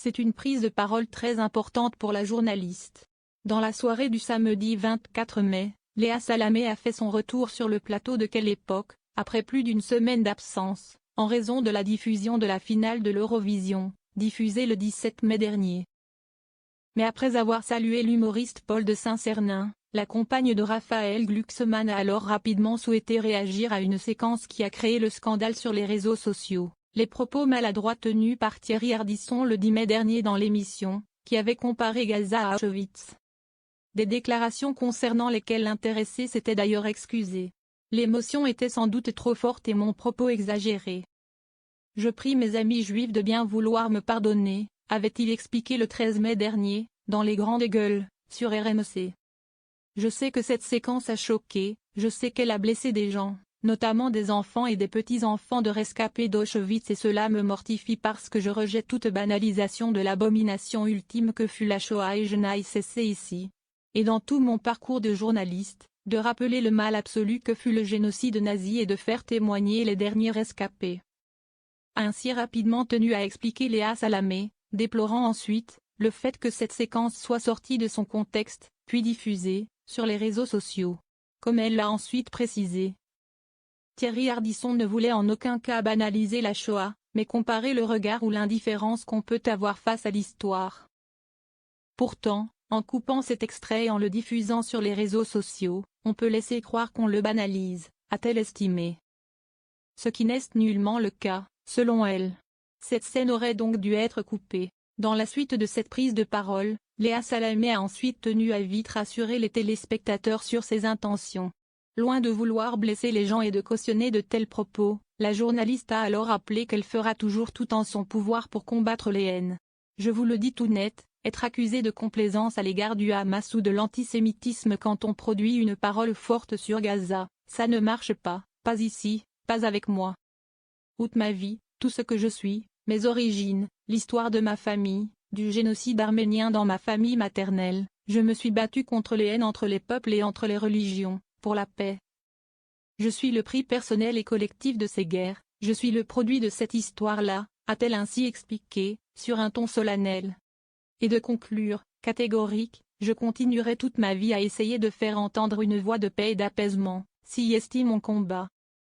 C'est une prise de parole très importante pour la journaliste. Dans la soirée du samedi 24 mai, Léa Salamé a fait son retour sur le plateau de Quelle époque, après plus d'une semaine d'absence, en raison de la diffusion de la finale de l'Eurovision, diffusée le 17 mai dernier. Mais après avoir salué l'humoriste Paul de Saint-Cernin, la compagne de Raphaël Glucksmann a alors rapidement souhaité réagir à une séquence qui a créé le scandale sur les réseaux sociaux. Les propos maladroits tenus par Thierry Ardisson le 10 mai dernier dans l'émission, qui avait comparé Gaza à Auschwitz. Des déclarations concernant lesquelles l'intéressé s'était d'ailleurs excusé. L'émotion était sans doute trop forte et mon propos exagéré. Je prie mes amis juifs de bien vouloir me pardonner, avait-il expliqué le 13 mai dernier, dans Les Grandes Gueules, sur RMC. Je sais que cette séquence a choqué, je sais qu'elle a blessé des gens, notamment des enfants et des petits-enfants de rescapés d'Auschwitz, et cela me mortifie parce que je rejette toute banalisation de l'abomination ultime que fut la Shoah, et je n'ai cessé ici, et dans tout mon parcours de journaliste, de rappeler le mal absolu que fut le génocide nazi et de faire témoigner les derniers rescapés. A ainsi rapidement tenu à expliquer Léa Salamé, déplorant ensuite le fait que cette séquence soit sortie de son contexte, puis diffusée sur les réseaux sociaux. Comme elle l'a ensuite précisé, Thierry Ardisson ne voulait en aucun cas banaliser la Shoah, mais comparer le regard ou l'indifférence qu'on peut avoir face à l'histoire. Pourtant, en coupant cet extrait et en le diffusant sur les réseaux sociaux, on peut laisser croire qu'on le banalise, a-t-elle estimé. Ce qui n'est nullement le cas, selon elle. Cette scène aurait donc dû être coupée. Dans la suite de cette prise de parole, Léa Salamé a ensuite tenu à vite rassurer les téléspectateurs sur ses intentions. Loin de vouloir blesser les gens et de cautionner de tels propos, la journaliste a alors rappelé qu'elle fera toujours tout en son pouvoir pour combattre les haines. Je vous le dis tout net, être accusé de complaisance à l'égard du Hamas ou de l'antisémitisme quand on produit une parole forte sur Gaza, ça ne marche pas ici, pas avec moi. Toute ma vie, tout ce que je suis, mes origines, l'histoire de ma famille, du génocide arménien dans ma famille maternelle, je me suis battue contre les haines entre les peuples et entre les religions, pour la paix. Je suis le prix personnel et collectif de ces guerres, je suis le produit de cette histoire-là, a-t-elle ainsi expliqué, sur un ton solennel. Et de conclure, catégorique, je continuerai toute ma vie à essayer de faire entendre une voix de paix et d'apaisement, si estime mon combat.